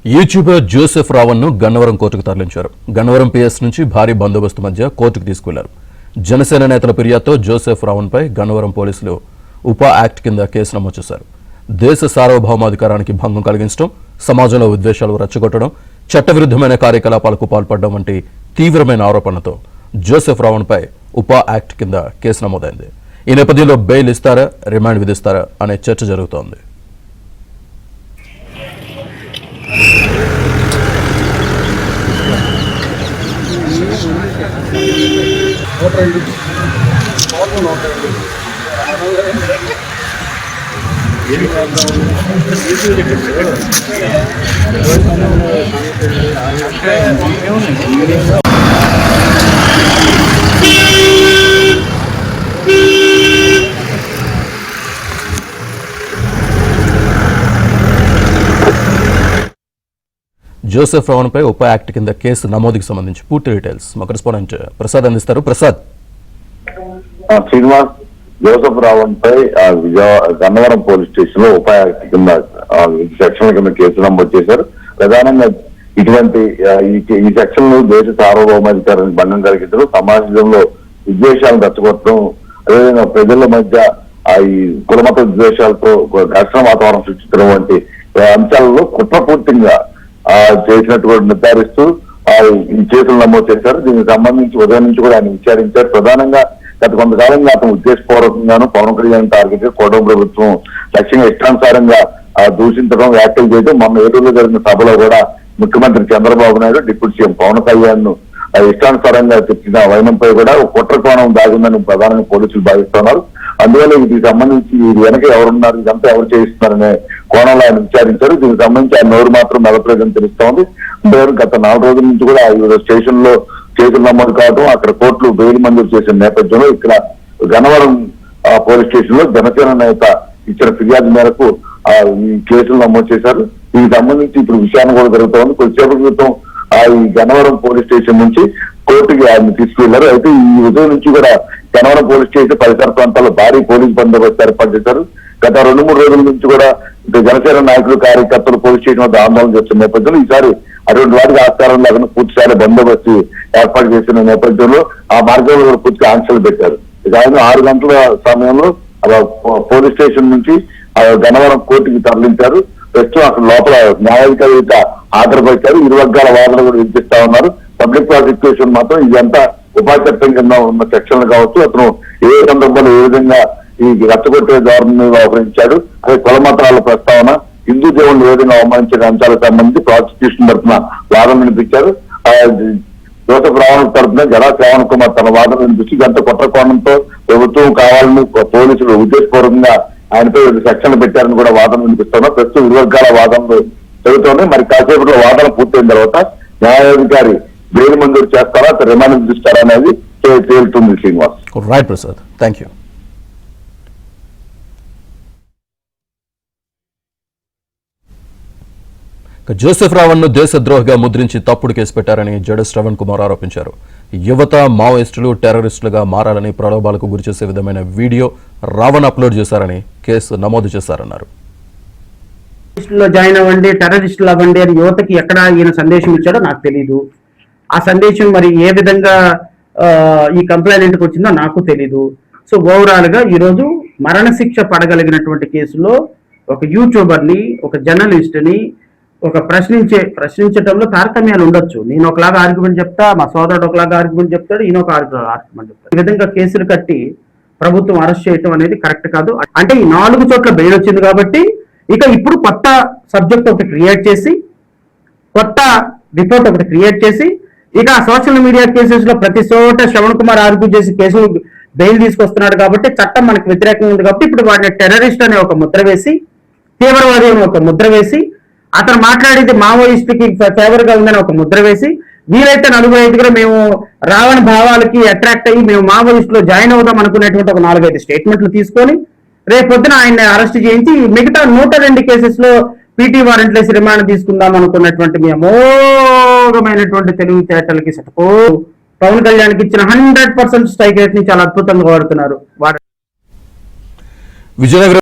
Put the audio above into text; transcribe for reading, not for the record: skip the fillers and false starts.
YouTuber Joseph రావణ్ను Gannavaram కోర్టుకు తరలించారు. Gannavaram PS నుంచి భారీ బందోబస్తు మధ్య కోర్టుకు తీసుకెళ్లారు. జనసేన నేతల ఫిర్యాదుతో జోసెఫ్ రావణ్పై గన్నవరం పోలీసులు ఉపా యాక్ట్ కింద కేసు నమోదు చేశారు. దేశ సార్వభౌమాధికారానికి భంగం కలిగించడం, సమాజంలో విద్వేషాలు రెచ్చగొట్టడం, చట్టవిరుద్ధమైన కార్యకలాపాలకు పాల్పడడం వంటి తీవ్రమైన ఆరోపణలతో జోసెఫ్ రావణ్పై ఉపా యాక్ట్ కింద కేసు నమోదైంది. ఈ నేపథ్యంలో బెయిల్ ఇస్తారా, రిమాండ్ విధిస్తారా అనే చర్చ జరుగుతోంది. జోసెఫ్ రావణ్పై ఉపా యాక్ట్ కింద కేసు నమోదుకు సంబంధించి పూర్తి డీటెయిల్స్ మా కరెస్పాండెంట్ ప్రసాద్ అందిస్తారు. ప్రసాద్. శ్రీనివాస్, జోసెఫ్ రావణ్పై గన్నవరం పోలీస్ స్టేషన్ లో ఉపా యాక్ట్ కింద సెక్షన్ల కింద కేసు నమోదు చేశారు. ప్రధానంగా ఇటువంటి ఈ సెక్షన్లు దేశ సార్వభౌమాధికారానికి భంగం కలిగించడం, సమాజంలో విద్వేషాలను రెచ్చగొట్టడం, అదేవిధంగా ప్రజల మధ్య ఈ కులమత విద్వేషాలతో ఘర్షణ వాతావరణం సృష్టించడం వంటి అంశాలలో కుట్రపూర్తిగా చేసినట్టు నిర్ధారిస్తూ ఈ కేసులు నమోదు చేశారు. దీనికి సంబంధించి ఉదయం నుంచి కూడా ఆయన విచారించారు. ప్రధానంగా గత కొంతకాలంగా అతను ఉద్దేశపూర్వకంగాను పవన్ కళ్యాణ్ టార్గెట్ కూటమి ప్రభుత్వం లక్ష్యంగా ఇష్టానుసారంగా దూషించడం, వ్యాఖ్యలు చేయడం, మొన్న ఏలూరులో జరిగిన సభలో కూడా ముఖ్యమంత్రి చంద్రబాబు నాయుడు, డిప్యూటీ సీఎం పవన్ కళ్యాణ్ ను ఇష్టానుసారంగా తెచ్చిన వైనంపై కూడా కుట్ర కోణం దాగిందని ప్రధానంగా పోలీసులు భావిస్తున్నారు. అందువల్ల వీటికి సంబంధించి వీరి వెనక ఎవరున్నారు, ఇదంతా ఎవరు చేయిస్తున్నారనే కోణంలో ఆయన విచారించారు. దీనికి సంబంధించి ఆయన నోరు మాత్రం మెదపలేదని తెలుస్తోంది. గత 4 రోజుల నుంచి కూడా స్టేషన్ లో కేసులు నమోదు కావడం, అక్కడ కోర్టులు బెయిల్ మంజూరు చేసిన నేపథ్యంలో ఇక్కడ గన్నవరం పోలీస్ స్టేషన్ లో జనసేన నేత ఇచ్చిన ఫిర్యాదు మేరకు ఈ కేసులు నమోదు చేశారు. దీనికి సంబంధించి ఇప్పుడు విచారణ కూడా జరుగుతోంది. కొద్దిసేపటి క్రితం ఈ గన్నవరం పోలీస్ స్టేషన్ నుంచి కోర్టుకి ఆయన తీసుకువెళ్లారు. అయితే ఈ ఉదయం నుంచి కూడా గన్నవరం పోలీస్ స్టేషన్ పరిసర ప్రాంతాల్లో భారీ పోలీస్ బందోబస్తు ఏర్పాటు చేశారు. గత 2-3 రోజుల నుంచి కూడా జనసేన నాయకులు, కార్యకర్తలు పోలీస్ స్టేషన్ వద్ద ఆందోళన చేస్తున్న నేపథ్యంలో ఈసారి అటువంటి వారికి ఆస్కారం లేకుండా పూర్తి స్థాయి బందోబస్తు ఏర్పాటు చేసిన నేపథ్యంలో ఆ మార్గంలో కూడా పూర్తిగా ఆంక్షలు పెట్టారు. ఆయన 6 గంటల సమయంలో పోలీస్ స్టేషన్ నుంచి గన్నవరం కోర్టుకి తరలించారు. ప్రస్తుతం అక్కడ లోపల న్యాయాధికారి హాజరుపరిచారు. ఇరు వర్గాల వాదనలు కూడా వినిపిస్తా ఉన్నారు. పబ్లిక్ ప్రాసిక్యూషన్ మాత్రం ఇదంతా ఉపా చట్టం కింద ఉన్న సెక్షన్లు కావచ్చు, అతను ఏ సందర్భంలో ఏ విధంగా ఈ రెచ్చగొట్టే ధోరణిని వ్యవహరించాడు, అదే కులమతాల ప్రస్తావన, హిందూ దేవుళ్ళు ఏ విధంగా అవమానించిన అంశాలకు సంబంధించి ప్రాసిక్యూషన్ తరఫున వాదన వినిపించారు. జోసెఫ్ రావణ్ తరఫున జడా శ్రావణ్ కుమార్ తన వాదన వినిపించి గంట కుట్ర కోణంతో ప్రభుత్వం కావాలని పోలీసులు ఉద్దేశపూర్వకంగా ఆయనపై సెక్షన్లు పెట్టారని కూడా వాదన వినిపిస్తున్నారు. ప్రస్తుతం ఇరు వర్గాల వాదనలు జరుగుతున్నాయి. మరి కాసేపట్లో వాదన పూర్తయిన తర్వాత న్యాయాధికారి బెయిల్ మంజూరు చేస్తారా, రిమాండ్ విధిస్తారా అనేది తేలుతుంది. Srinivas. Right Prasad, thank you. Joseph రావణ్ను దేశద్రోహిగా ముద్రించి తప్పుడు కేసు పెట్టారని జడ శ్రవణ్ కుమార్ ఆరోపించారు. యువత మావోయిస్టులు టెర్రరిస్టులుగా మారాలని ప్రలోభాలకు గురిచేసే విధమైన వీడియో రావణ్ అప్లోడ్ చేశారని కేసు నమోదు చేశారన్నారు. జాయిన్ అవ్వండి, టెర్రరిస్టులు అవ్వండి అని యువతకి ఎక్కడ ఈయన సందేశం ఇచ్చాడో నాకు తెలీదు. ఆ సందేశం మరి ఏ విధంగా ఈ కంప్లైంట్కి వచ్చిందో నాకు తెలీదు. సో ఓవరాల్ గా ఈరోజు మరణశిక్ష పడగలిగినటువంటి కేసులో ఒక యూట్యూబర్ని, ఒక జర్నలిస్ట్ని ఒక ప్రశ్నించటంలో తారతమ్యాలు ఉండొచ్చు. నేను ఒకలాగా ఆర్గ్యుమెంట్ చెప్తా, మా సోదరుడు ఒకలాగా ఆర్గ్యుమెంట్ చెప్తాడు, ఈయన ఒక ఆర్గ్యుమెంట్ చెప్తాడు. ఈ విధంగా కేసులు కట్టి ప్రభుత్వం అరెస్ట్ చేయటం అనేది కరెక్ట్ కాదు. అంటే ఈ 4 చోట్ల బెయిల్ వచ్చింది కాబట్టి ఇక ఇప్పుడు కొత్త సబ్జెక్ట్ ఒకటి క్రియేట్ చేసి, కొత్త రిపోర్ట్ ఒకటి క్రియేట్ చేసి, ఇక సోషల్ మీడియా కేసెస్ లో ప్రతి చోట శ్రవణ్ కుమార్ ఆర్గ్యూ చేసి కేసులు బెయిల్ తీసుకొస్తున్నాడు కాబట్టి చట్టం మనకు వ్యతిరేకంగా ఉంది కాబట్టి ఇప్పుడు వాడిని టెర్రరిస్ట్ అనే ఒక ముద్ర వేసి, తీవ్రవాది అనే ఒక ముద్ర వేసి, అతను మాట్లాడేది మావోయిస్ట్ కి ఫేవర్ గా ఉందని ఒక ముద్ర వేసి, వీలైతే 4-5 మేము రావణ భావాలకి అట్రాక్ట్ అయ్యి మేము మావోయిస్ట్ లో జాయిన్ అవుదాం అనుకునేటువంటి ఒక 4-5 స్టేట్మెంట్లు తీసుకొని రేపొద్దున ఆయన్ని అరెస్ట్ చేయించి మిగతా 102 కేసెస్ లో పీటీ వారెంట్లు వేసి రిమాండ్ తీసుకుందాం అనుకున్నటువంటి మీ అమోఘమైనటువంటి తెలివితేటలకి సటుకో పవన్ కళ్యాణ్ కి ఇచ్చిన 100% స్ట్రైక్ రేట్ ని చాలా అద్భుతంగా వాడుతున్నారు.